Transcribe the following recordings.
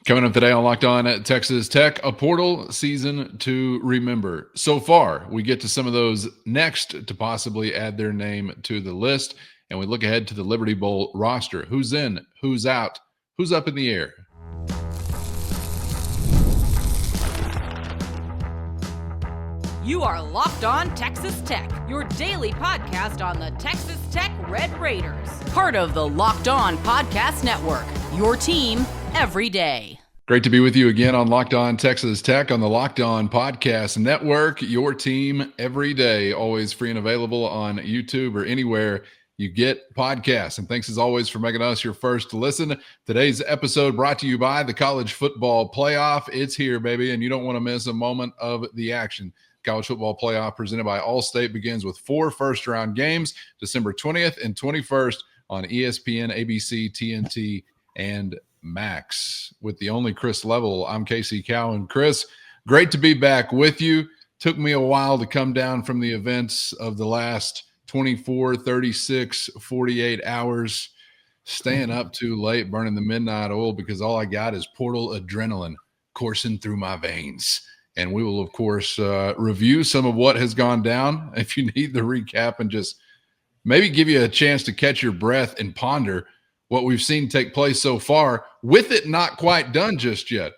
Coming up today on Locked On at Texas Tech, a portal season to remember. So far, we get to some of those next to possibly add their name to the list, and we look ahead to the Liberty Bowl roster. Who's in, who's out, who's up in the air? You are Locked On Texas Tech, your daily podcast on the Texas Tech Red Raiders. Part of the Locked On Podcast Network, your team every day. Great to be with you again on Locked On Texas Tech on the Locked On Podcast Network, your team every day, always free and available on YouTube or anywhere you get podcasts. And thanks as always for making us your first to listen. Today's episode brought to you by the College Football Playoff. It's here, baby, and you don't want to miss a moment of the action. College Football Playoff presented by Allstate begins with 4 first-round games, December 20th and 21st on ESPN, ABC, TNT, and Max. With the only Chris Level, I'm Casey Cowan. Chris, great to be back with you. Took me a while to come down from the events of the last 24, 36, 48 hours, staying up too late, burning the midnight oil because all I got is portal adrenaline coursing through my veins. And we will, of course, review some of what has gone down. If you need the recap and just maybe give you a chance to catch your breath and ponder what we've seen take place so far, with it not quite done just yet.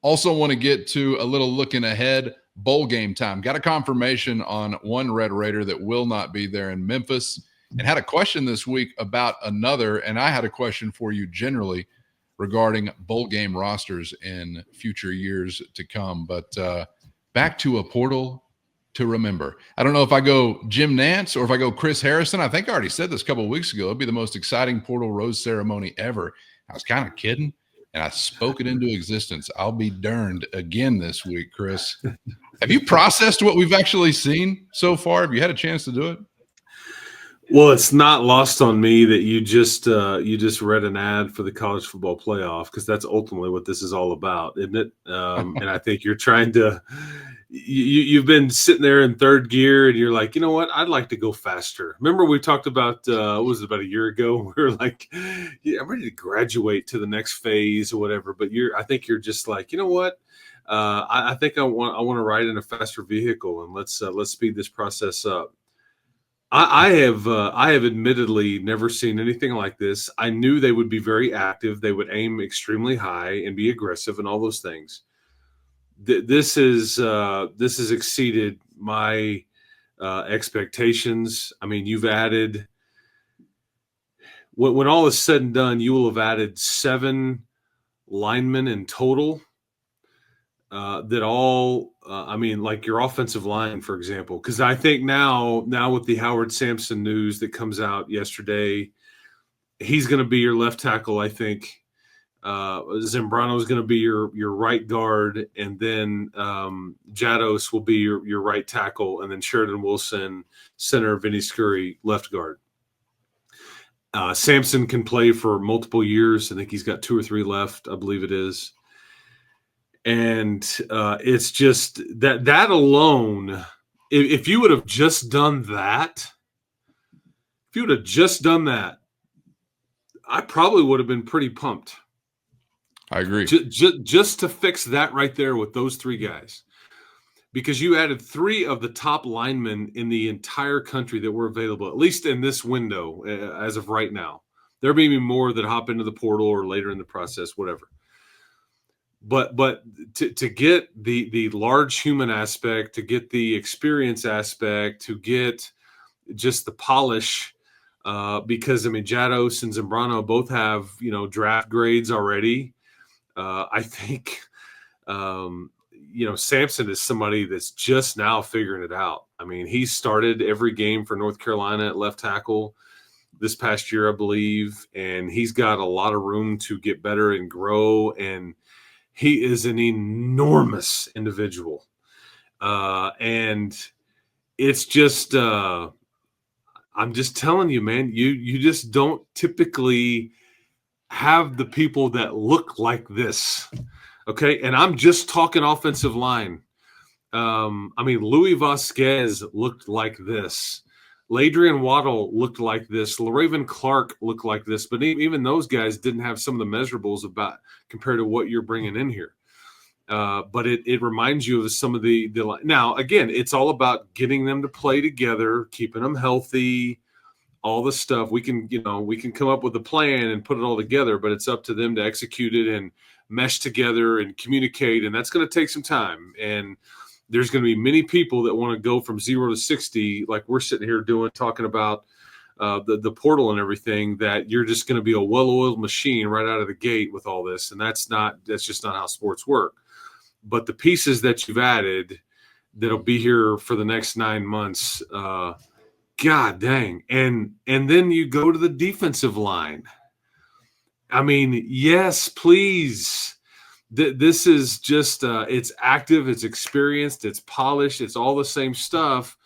Also want to get to a little looking ahead, bowl game time. Got a confirmation on one Red Raider that will not be there in Memphis, and had a question this week about another, and I had a question for you generally regarding bowl game rosters in future years to come. But back to a portal to remember. I don't know if I go Jim Nance or if I go Chris Harrison. I think I already said this a couple of weeks ago. It'd be the most exciting portal rose ceremony ever. I was kind of kidding, and I spoke it into existence. I'll be darned again this week, Chris. Have you processed what we've actually seen so far? Have you had a chance to do it? Well, it's not lost on me that you just read an ad for the College Football Playoff, because that's ultimately what this is all about, isn't it? And I think you're trying to you've been sitting there in third gear, and you're like, you know what? I'd like to go faster. Remember we talked about what was it, about a year ago? We were like, yeah, I'm ready to graduate to the next phase or whatever. But I think you're just like, you know what? I think I want to ride in a faster vehicle, and let's speed this process up. I have admittedly never seen anything like this. I knew they would be very active. They would aim extremely high and be aggressive and all those things. This has exceeded my expectations. I mean, you've added, when all is said and done, you will have added 7 linemen in total. That all, I mean, like your offensive line, for example, because I think now with the Howard Sampson news that comes out yesterday, he's going to be your left tackle. I think Zambrano is going to be your right guard, and then Jados will be your right tackle, and then Sheridan Wilson, center, Vinny Scurry, left guard. Sampson can play for multiple years. I think he's got 2 or 3 left, I believe it is. And it's just that alone, if you would have just done that, I probably would have been pretty pumped. I agree. Just to fix that right there with those 3 guys, because you added 3 of the top linemen in the entire country that were available, at least in this window as of right now. There may be more that hop into the portal or later in the process, whatever. But to get the large human aspect, to get the experience aspect, to get just the polish, because I mean Jados and Zambrano both have draft grades already. I think Sampson is somebody that's just now figuring it out. I mean, he started every game for North Carolina at left tackle this past year, I believe, and he's got a lot of room to get better and grow, and he is an enormous individual. And it's just I'm just telling you, man, you just don't typically have the people that look like this. Okay. And I'm just talking offensive line. I mean, Louis Vasquez looked like this. Ladrian Waddle looked like this. LaRaven Clark looked like this. But even those guys didn't have some of the measurables about compared to what you're bringing in here. But it reminds you of some of the now, again, it's all about getting them to play together, keeping them healthy, all the stuff. We can come up with a plan and put it all together, but it's up to them to execute it and mesh together and communicate. And that's going to take some time. And there's going to be many people that want to go from 0 to 60, like we're sitting here talking about the portal and everything, that you're just going to be a well-oiled machine right out of the gate with all this. And that's just not how sports work. But the pieces that you've added that'll be here for the next 9 months, God dang. And then you go to the defensive line. I mean, yes, please. This is just it's active, it's experienced, it's polished, it's all the same stuff,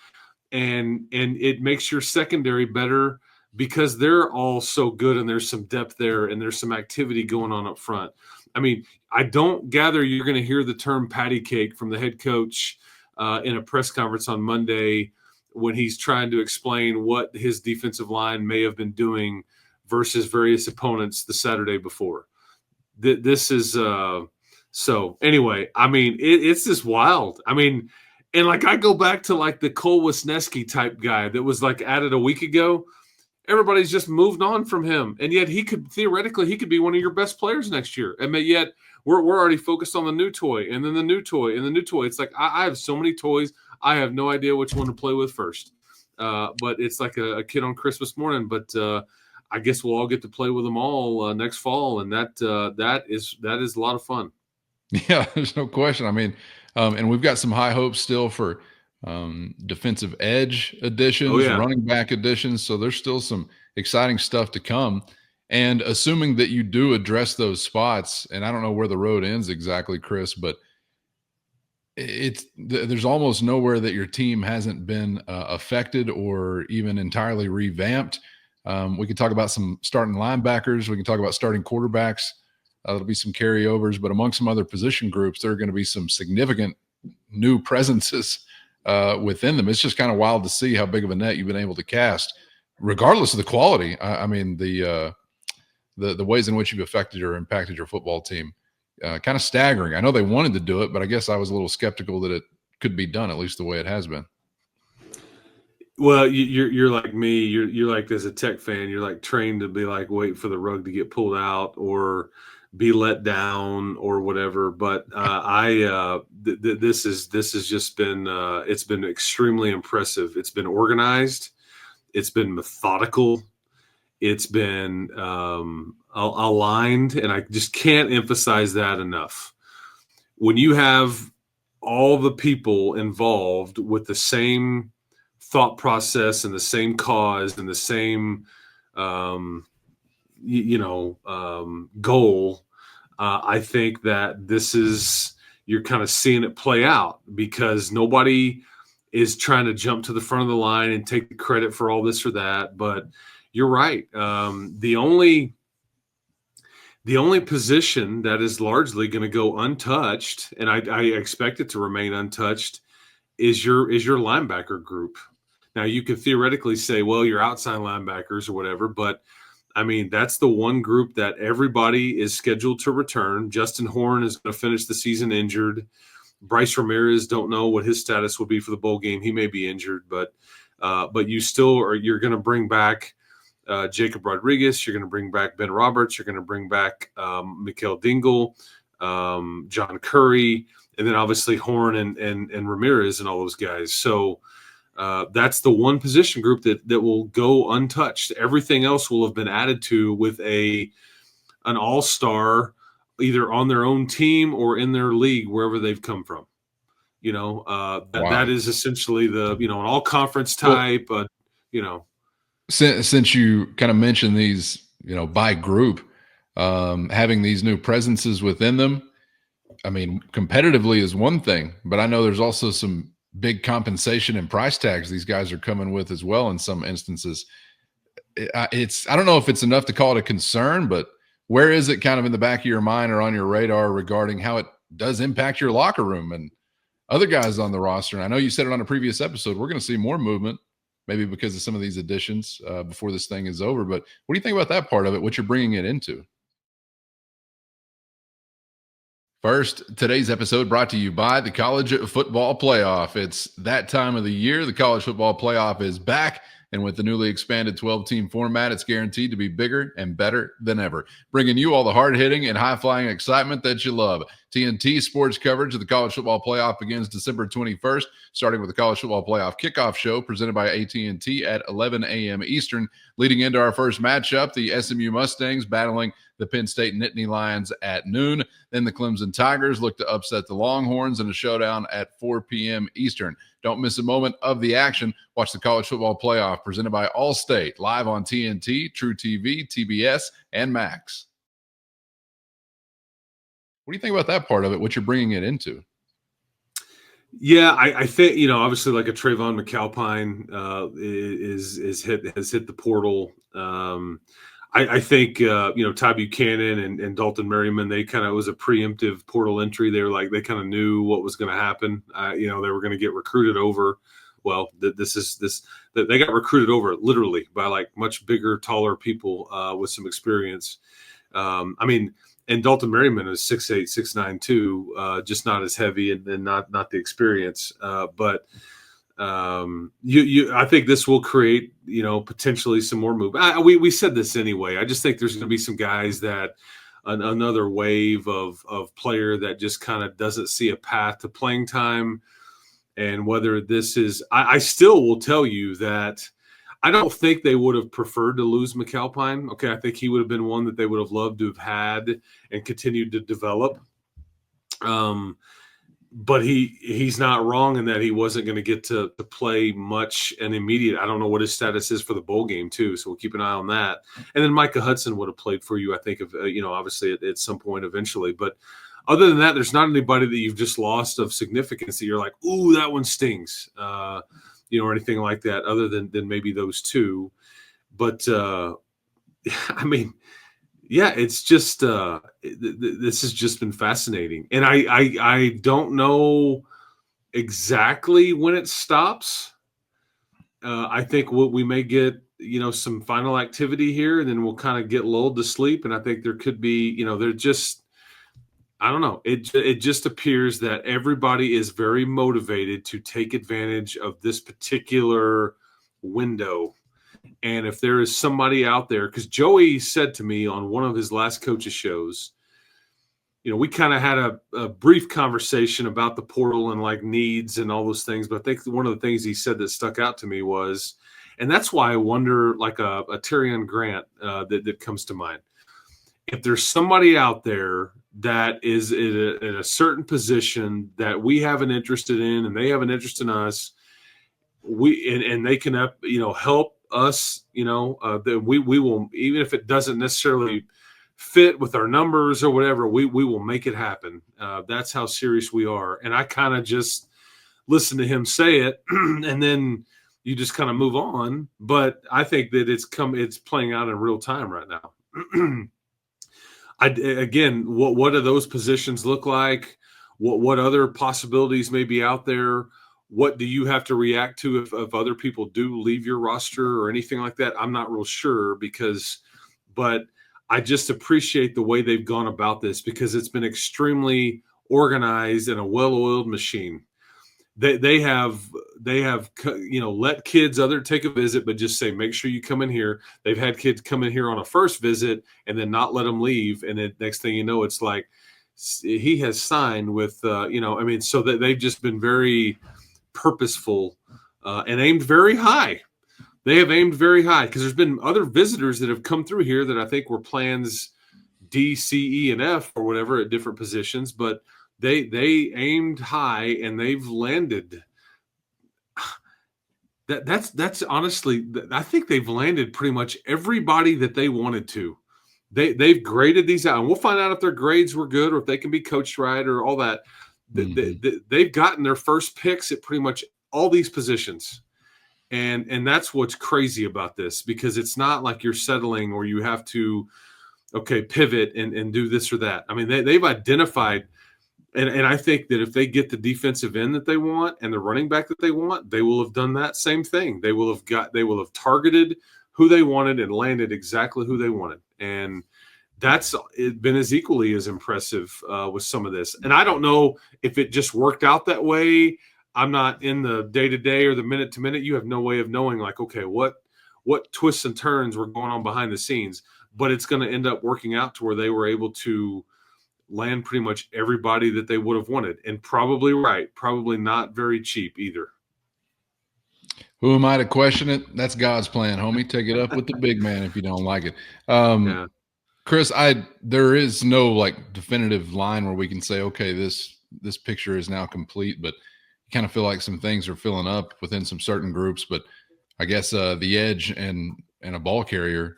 and it makes your secondary better because they're all so good and there's some depth there and there's some activity going on up front. I mean, I don't gather you're going to hear the term patty cake from the head coach in a press conference on Monday when he's trying to explain what his defensive line may have been doing versus various opponents the Saturday before. This is so anyway, I mean, it's just wild. I mean, and like I go back to like the Cole Wisniewski type guy that was like added a week ago. Everybody's just moved on from him, and yet he could be one of your best players next year. And yet we're already focused on the new toy, and then the new toy, and the new toy. It's like I have so many toys, I have no idea which one to play with first. But it's like a kid on Christmas morning. But I guess we'll all get to play with them all next fall, and that is a lot of fun. Yeah, there's no question. I mean, and we've got some high hopes still for defensive edge additions, running back additions. So there's still some exciting stuff to come. And assuming that you do address those spots, and I don't know where the road ends exactly, Chris, but there's almost nowhere that your team hasn't been affected or even entirely revamped. We can talk about some starting linebackers. We can talk about starting quarterbacks. There'll be some carryovers, but among some other position groups, there are going to be some significant new presences within them. It's just kind of wild to see how big of a net you've been able to cast, regardless of the quality. I mean, the ways in which you've affected or impacted your football team, kind of staggering. I know they wanted to do it, but I guess I was a little skeptical that it could be done, at least the way it has been. Well, you're like me. You're like, as a Tech fan, you're like trained to be like wait for the rug to get pulled out or be let down or whatever. But this has just been it's been extremely impressive. It's been organized. It's been methodical. It's been aligned, and I just can't emphasize that enough. When you have all the people involved with the same thought process and the same cause and the same goal, I think that you're kind of seeing it play out because nobody is trying to jump to the front of the line and take the credit for all this or that. But you're right. The only position that is largely going to go untouched, and I expect it to remain untouched, is your linebacker group. Now, you could theoretically say, well, your outside linebackers or whatever, but I mean, that's the one group that everybody is scheduled to return. Justin Horn is going to finish the season injured. Bryce Ramirez, don't know what his status will be for the bowl game. He may be injured, but you're going to bring back Jacob Rodriguez. You're going to bring back Ben Roberts. You're going to bring back Mikael Dingle, John Curry, and then obviously Horn and Ramirez and all those guys. So that's the one position group that will go untouched. Everything else will have been added to with an all-star either on their own team or in their league, wherever they've come from. That is essentially an all-conference type, Since you kind of mentioned these, by group, having these new presences within them, I mean, competitively is one thing, but I know there's also some big compensation and price tags these guys are coming with as well in some instances. I don't know if it's enough to call it a concern, but where is it kind of in the back of your mind or on your radar regarding how it does impact your locker room and other guys on the roster? And I know you said it on a previous episode, we're going to see more movement maybe because of some of these additions before this thing is over. But what do you think about that part of it, what you're bringing it into? First, today's episode brought to you by the College Football Playoff. It's that time of the year. The College Football Playoff is back. And with the newly expanded 12-team format, it's guaranteed to be bigger and better than ever, bringing you all the hard-hitting and high-flying excitement that you love. TNT sports coverage of the College Football Playoff begins December 21st, starting with the College Football Playoff kickoff show presented by AT&T at 11 a.m. Eastern. Leading into our first matchup, the SMU Mustangs battling the Penn State Nittany Lions at noon. Then the Clemson Tigers look to upset the Longhorns in a showdown at 4 p.m. Eastern. Don't miss a moment of the action. Watch the College Football Playoff presented by Allstate, live on TNT, True TV, TBS, and Max. What do you think about that part of it, what you're bringing it into? Yeah, I think, obviously like a Trayvon McAlpine has hit the portal. I think, Ty Buchanan and Dalton Merriman, they kind of was a preemptive portal entry. They kind of knew what was going to happen. They were going to get recruited over. Well, they got recruited over literally by like much bigger, taller people with some experience. And Dalton Merriman is 6'8", 6'9", too, just not as heavy and not the experience. But I think this will create, potentially some more movement. We said this anyway. I just think there's going to be some guys that another wave of player that just kind of doesn't see a path to playing time. And whether this is, I still will tell you that I don't think they would have preferred to lose McAlpine. Okay, I think he would have been one that they would have loved to have had and continued to develop. But he's not wrong in that he wasn't going to get to play much and immediate. I don't know what his status is for the bowl game too, so we'll keep an eye on that. And then Micah Hudson would have played for you, I think, obviously at some point eventually. But other than that, there's not anybody that you've just lost of significance that you're like, ooh, that one stings, or anything like that, other than maybe those two. But yeah, it's just this has just been fascinating, and I don't know exactly when it stops. I think we may get some final activity here, and then we'll kind of get lulled to sleep. And I think there could be they're just, I don't know. It just appears that everybody is very motivated to take advantage of this particular window. And if there is somebody out there, because Joey said to me on one of his last coaches shows, we kind of had a brief conversation about the portal and like needs and all those things. But I think one of the things he said that stuck out to me was, and that's why I wonder, like a Terrion Grant that comes to mind. If there's somebody out there that is in a certain position that we have an interest in and they have an interest in us, and they can help us, that we will, even if it doesn't necessarily fit with our numbers or whatever, we will make it happen. That's how serious we are. And I kind of just listen to him say it, and then you just kind of move on. But I think that it's playing out in real time right now. Again, what do those positions look like? What other possibilities may be out there? What do you have to react to if other people do leave your roster or anything like that? I'm not real sure but I just appreciate the way they've gone about this, because it's been extremely organized and a well-oiled machine. They have let kids take a visit, but just say, make sure you come in here. They've had kids come in here on a first visit and then not let them leave. And then next thing you know, it's like he has signed with, so that they've just been very purposeful and aimed very high. They have aimed very high, because there's been other visitors that have come through here that I think were plans D, C, E, and F or whatever at different positions, but they aimed high and they've landed. That's honestly, I think they've landed pretty much everybody that they wanted to. They've graded these out, and we'll find out if their grades were good or if they can be coached right or all that. Mm-hmm. They've gotten their first picks at pretty much all these positions. And that's what's crazy about this, because it's not like you're settling or you have to, pivot and do this or that. I mean, they've identified And I think that if they get the defensive end that they want and the running back that they want, they will have done that same thing. They will have targeted who they wanted and landed exactly who they wanted. And that's been as equally as impressive with some of this. And I don't know if it just worked out that way. I'm not in the day-to-day or the minute-to-minute. You have no way of knowing, like, okay, what twists and turns were going on behind the scenes. But it's going to end up working out to where they were able to land pretty much everybody that they would have wanted. And probably not very cheap either. Who am I to question it? That's God's plan, homie. Take it up with the big man if you don't like it. Yeah. Chris, there is no like definitive line where we can say, okay, this picture is now complete, but you kind of feel like some things are filling up within some certain groups. But I guess the edge and a ball carrier,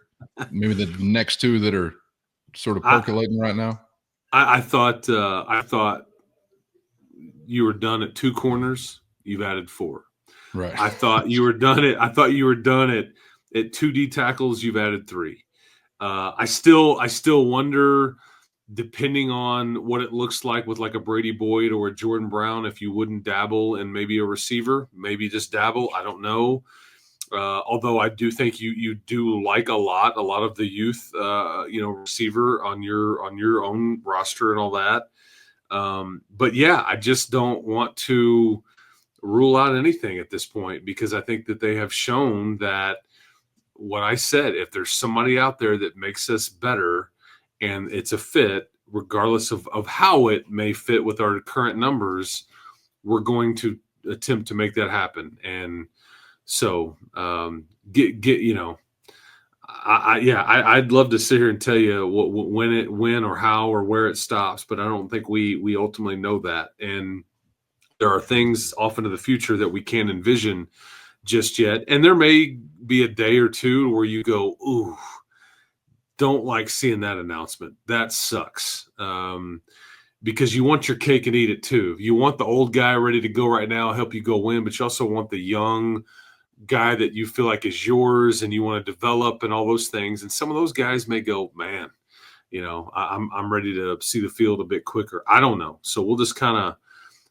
maybe the next two that are sort of percolating right now. I thought you were done at 2 corners. You've added 4. Right. I thought you were done at 2 D tackles. You've added 3. I still wonder, depending on what it looks like with like a Brady Boyd or a Jordan Brown, if you wouldn't dabble in maybe a receiver, maybe just dabble. I don't know. Although I do think you do like a lot of the youth, receiver on your own roster and all that. But yeah, I just don't want to rule out anything at this point, because I think that they have shown that what I said, if there's somebody out there that makes us better and it's a fit, regardless of how it may fit with our current numbers, we're going to attempt to make that happen. And so I'd love to sit here and tell you when or how or where it stops, but I don't think we ultimately know that. And there are things off into the future that we can't envision just yet. And there may be a day or two where you go, ooh, don't like seeing that announcement. That sucks. Because you want your cake and eat it too. You want the old guy ready to go right now, help you go win, but you also want the young guy that you feel like is yours and you want to develop and all those things. And some of those guys may go, man, I'm ready to see the field a bit quicker. I don't know. So we'll just kind of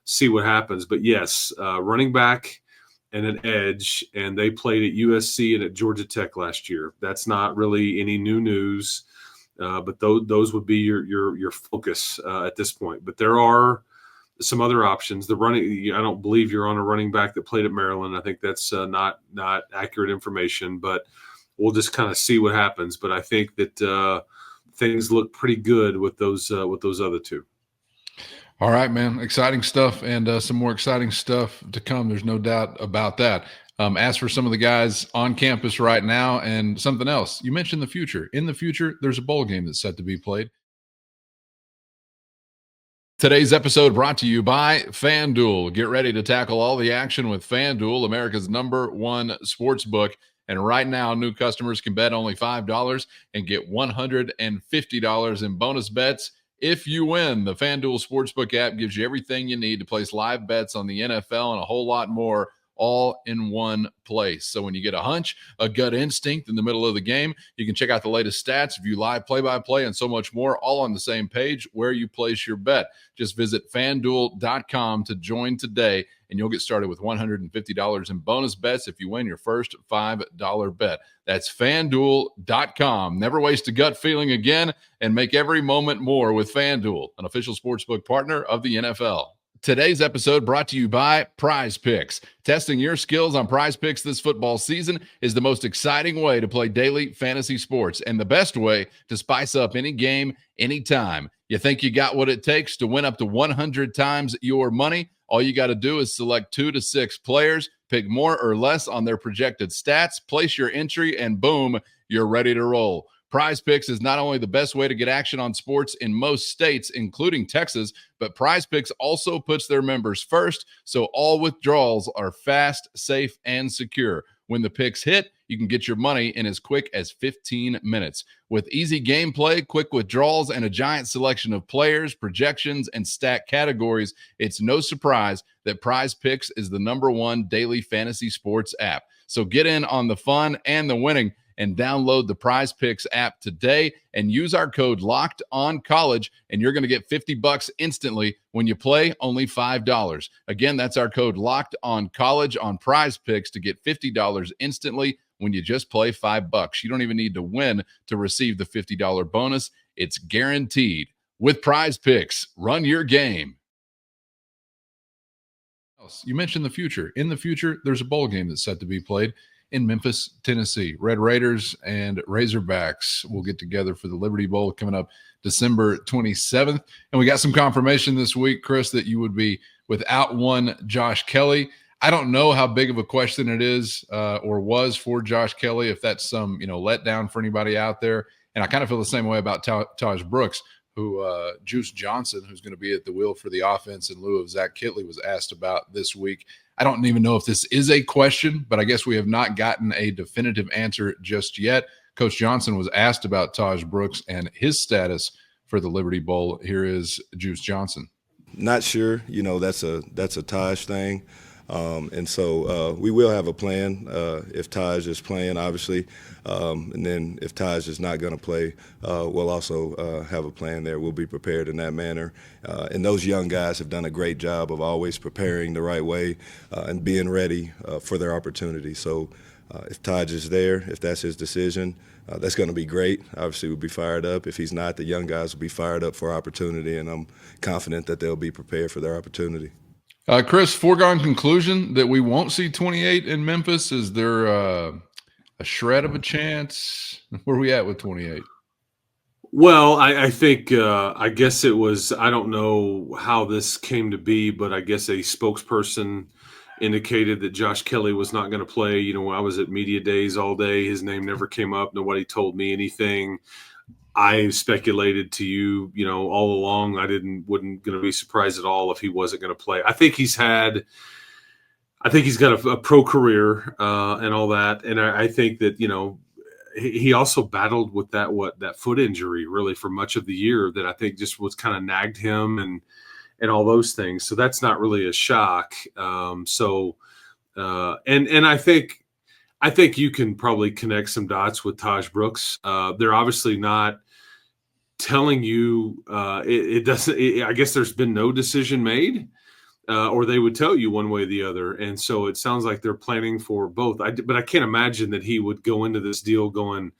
see what happens. But yes, running back and an edge, and they played at USC and at Georgia Tech last year. That's not really any new news, but those would be your focus at this point. But there are some other options. I don't believe you're on a running back that played at Maryland. I think that's not accurate information, but we'll just kind of see what happens. But I think that things look pretty good with those other two. All right, man. Exciting stuff, and some more exciting stuff to come. There's no doubt about that. As for some of the guys on campus right now and something else, you mentioned the future. In the future, there's a bowl game that's set to be played. Today's episode brought to you by FanDuel. Get ready to tackle all the action with FanDuel, America's #1 sports book. And right now, new customers can bet only $5 and get $150 in bonus bets if you win. The FanDuel Sportsbook app gives you everything you need to place live bets on the NFL and a whole lot more, all in one place. So when you get a hunch, a gut instinct in the middle of the game, you can check out the latest stats, view live play-by-play, and so much more, all on the same page where you place your bet. Just visit FanDuel.com to join today, and you'll get started with $150 in bonus bets if you win your first $5 bet. That's FanDuel.com. Never waste a gut feeling again, and make every moment more with FanDuel, an official sportsbook partner of the NFL. Today's episode brought to you by PrizePicks. Testing your skills on PrizePicks this football season is the most exciting way to play daily fantasy sports and the best way to spice up any game, anytime. You think you got what it takes to win up to 100 times your money? All you got to do is select 2 to 6 players, pick more or less on their projected stats, place your entry, and boom, you're ready to roll. PrizePicks is not only the best way to get action on sports in most states, including Texas, but PrizePicks also puts their members first, so all withdrawals are fast, safe, and secure. When the picks hit, you can get your money in as quick as 15 minutes. With easy gameplay, quick withdrawals, and a giant selection of players, projections, and stat categories, it's no surprise that PrizePicks is the #1 daily fantasy sports app. So get in on the fun and the winning. and download the PrizePicks app today and use our code LOCKEDONCollege, and you're going to get $50 instantly when you play only $5. Again, that's our code LOCKEDONCollege on PrizePicks to get $50 instantly when you just play $5. You don't even need to win to receive the $50 bonus. It's guaranteed. With PrizePicks, run your game. You mentioned the future. In the future, there's a bowl game that's set to be played in Memphis, Tennessee. Red Raiders and Razorbacks will get together for the Liberty Bowl coming up December 27th. And we got some confirmation this week, Chris, that you would be without one Josh Kelly. I don't know how big of a question it is or was for Josh Kelly, if that's some, letdown for anybody out there. And I kind of feel the same way about Taj Brooks, who Juice Johnson, who's going to be at the wheel for the offense in lieu of Zach Kitley, was asked about this week. I don't even know if this is a question, but I guess we have not gotten a definitive answer just yet. Coach Johnson was asked about Taj Brooks and his status for the Liberty Bowl. Here is Juice Johnson. Not sure. That's a Taj thing. And so we will have a plan if Taj is playing, obviously. And then if Taj is not going to play, we'll also have a plan there. We'll be prepared in that manner. And those young guys have done a great job of always preparing the right way and being ready for their opportunity. So if Taj is there, if that's his decision, that's going to be great. Obviously, we'll be fired up. If he's not, the young guys will be fired up for opportunity, and I'm confident that they'll be prepared for their opportunity. Chris, foregone conclusion that we won't see 28 in Memphis? Is there a shred of a chance? Where are we at with 28? Well, I think, I guess it was, I don't know how this came to be, but I guess a spokesperson indicated that Josh Kelly was not going to play. I was at media days all day. His name never came up. Nobody told me anything. I speculated to you, all along. I wasn't going to be surprised at all if he wasn't going to play. I think he's got a pro career and all that, and I think that he also battled with that foot injury really for much of the year that I think just was kind of nagged him and all those things. So that's not really a shock. And I think you can probably connect some dots with Taj Brooks. They're obviously not telling you it doesn't. I guess there's been no decision made, or they would tell you one way or the other. And so it sounds like they're planning for both. But I can't imagine that he would go into this deal going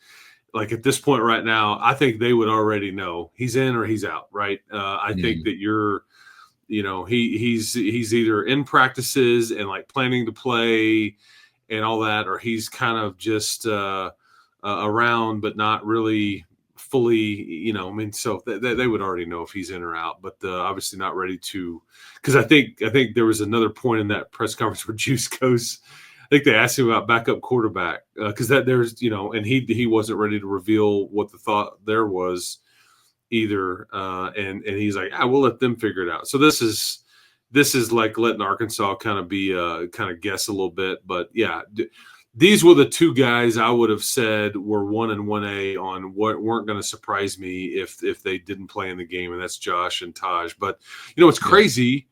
like at this point right now. I think they would already know he's in or he's out. Right. I think that he's either in practices and like planning to play and all that, or he's kind of just around, but not really fully, so they would already know if he's in or out, but obviously not ready to, because I think there was another point in that press conference where Juice goes, I think they asked him about backup quarterback because there's, and he wasn't ready to reveal what the thought there was either. And he's like, we'll let them figure it out. So this is like letting Arkansas kind of guess a little bit, but yeah, these were the two guys I would have said were 1 and 1A on what weren't going to surprise me if they didn't play in the game, and that's Josh and Taj. But what's crazy?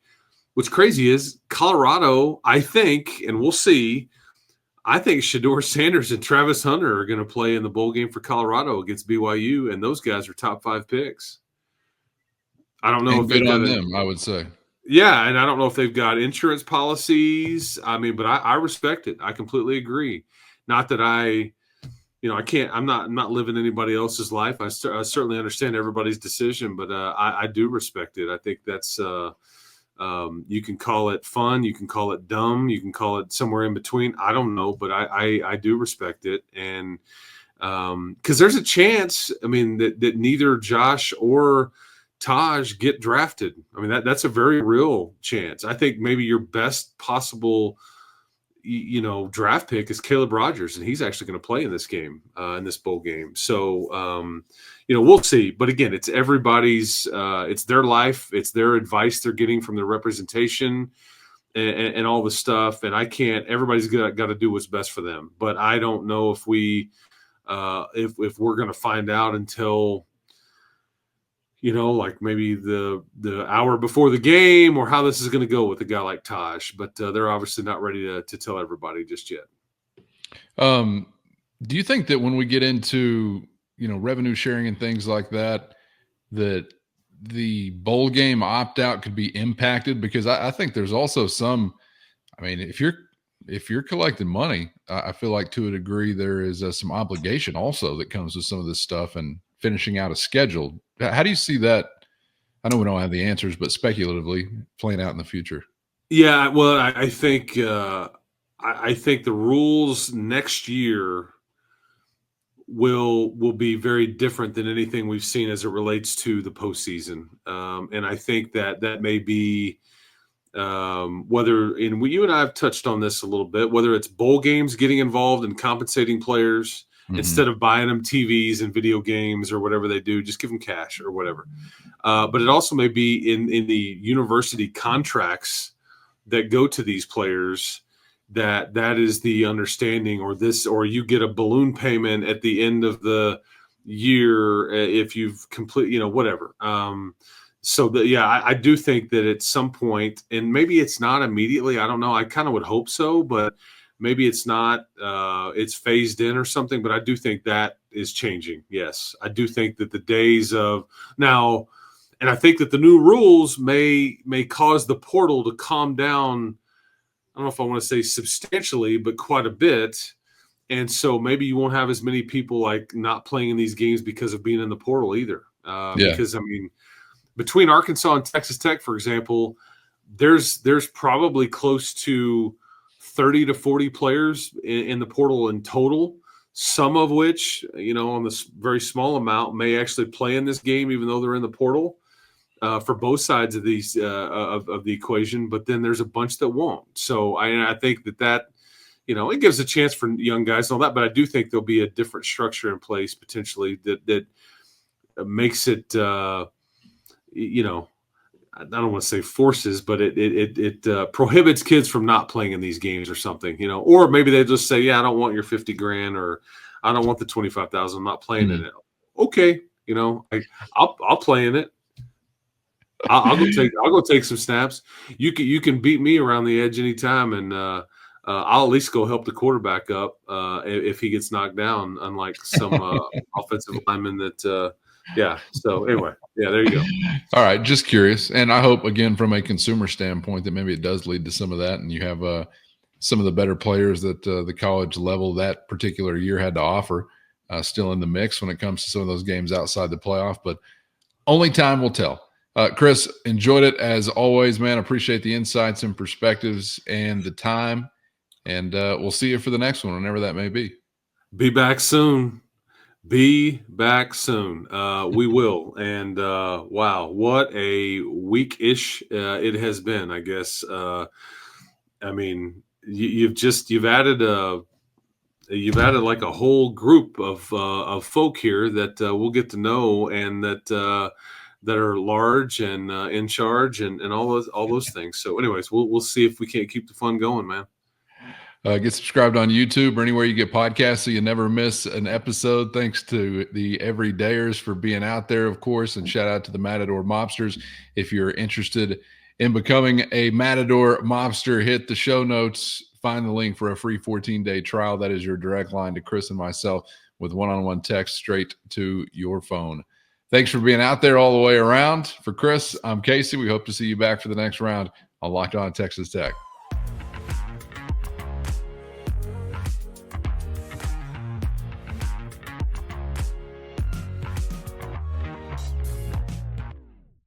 What's crazy is Colorado, I think, and we'll see. I think Shedeur Sanders and Travis Hunter are going to play in the bowl game for Colorado against BYU, and those guys are top 5 picks. I don't know if good on them, I would say. Yeah, and I don't know if they've got insurance policies. I mean, but I respect it. I completely agree. Not that I can't. I'm not living anybody else's life. I certainly understand everybody's decision, but I do respect it. I think that's you can call it fun, you can call it dumb, you can call it somewhere in between. I don't know, but I do respect it, and because there's a chance. I mean that neither Josh or Taj get drafted. I mean, that's a very real chance. I think maybe your best possible, draft pick is Caleb Rogers, and he's actually going to play in this game, in this bowl game. So, we'll see. But again, it's everybody's, it's their life. It's their advice they're getting from their representation and all the stuff. And everybody's got to do what's best for them. But I don't know if if we're going to find out until, like maybe the hour before the game, or how this is going to go with a guy like Taj, but they're obviously not ready to tell everybody just yet. Do you think that when we get into, revenue sharing and things like that, that the bowl game opt out could be impacted? Because I think there's also some. I mean, if you're collecting money, I feel like to a degree there is some obligation also that comes with some of this stuff and finishing out a schedule. How do you see that? I know we don't have the answers, but speculatively playing out in the future. Yeah, well, I think I think the rules next year will be very different than anything we've seen as it relates to the postseason, and I think that may be whether you and I have touched on this a little bit, whether it's bowl games getting involved and compensating players instead of buying them TVs and video games or whatever they do, just give them cash or whatever. But it also may be in the university contracts that go to these players that is the understanding, or you get a balloon payment at the end of the year if you've complete, whatever. I do think that at some point, and maybe it's not immediately, I don't know, I kind of would hope so, but maybe it's not, it's phased in or something, but I do think that is changing. Yes. I do think that the days of now, and I think that the new rules may cause the portal to calm down. I don't know if I want to say substantially, but quite a bit. And so maybe you won't have as many people like not playing in these games because of being in the portal either. Because I mean, between Arkansas and Texas Tech, for example, there's probably close to 30 to 40 players in the portal in total. Some of which, on this very small amount, may actually play in this game, even though they're in the portal. For both sides of these of the equation, but then there's a bunch that won't. So I think that it gives a chance for young guys and all that, but I do think there'll be a different structure in place potentially that makes it I don't want to say forces, but it prohibits kids from not playing in these games or something, or maybe they just say, yeah, I don't want your 50 grand or I don't want the 25,000. I'm not playing in it. Okay. I'll play in it. I'll go take some snaps. You can beat me around the edge anytime, and I'll at least go help the quarterback up if he gets knocked down. Unlike some offensive linemen that, yeah. So anyway, yeah, there you go. All right, just curious, and I hope again from a consumer standpoint that maybe it does lead to some of that, and you have some of the better players that the college level that particular year had to offer still in the mix when it comes to some of those games outside the playoff, but only time will tell. Chris, enjoyed it as always, man. Appreciate the insights and perspectives and the time. And we'll see you for the next one, whenever that may be. Be back soon. Be back soon. We will. And wow, what a week-ish it has been, I guess. I mean, you've added like a whole group of folk here that we'll get to know, and that are large and in charge and all those things. So anyways, we'll see if we can't keep the fun going, man. Get subscribed on YouTube or anywhere you get podcasts so you never miss an episode. Thanks to the everydayers for being out there, of course, and shout out to the Matador Mobsters. If you're interested in becoming a Matador Mobster, hit the show notes, find the link for a free 14-day trial. That is your direct line to Chris and myself with one-on-one text straight to your phone. Thanks for being out there all the way around. For Chris, I'm Casey. We hope to see you back for the next round on Locked On Texas Tech.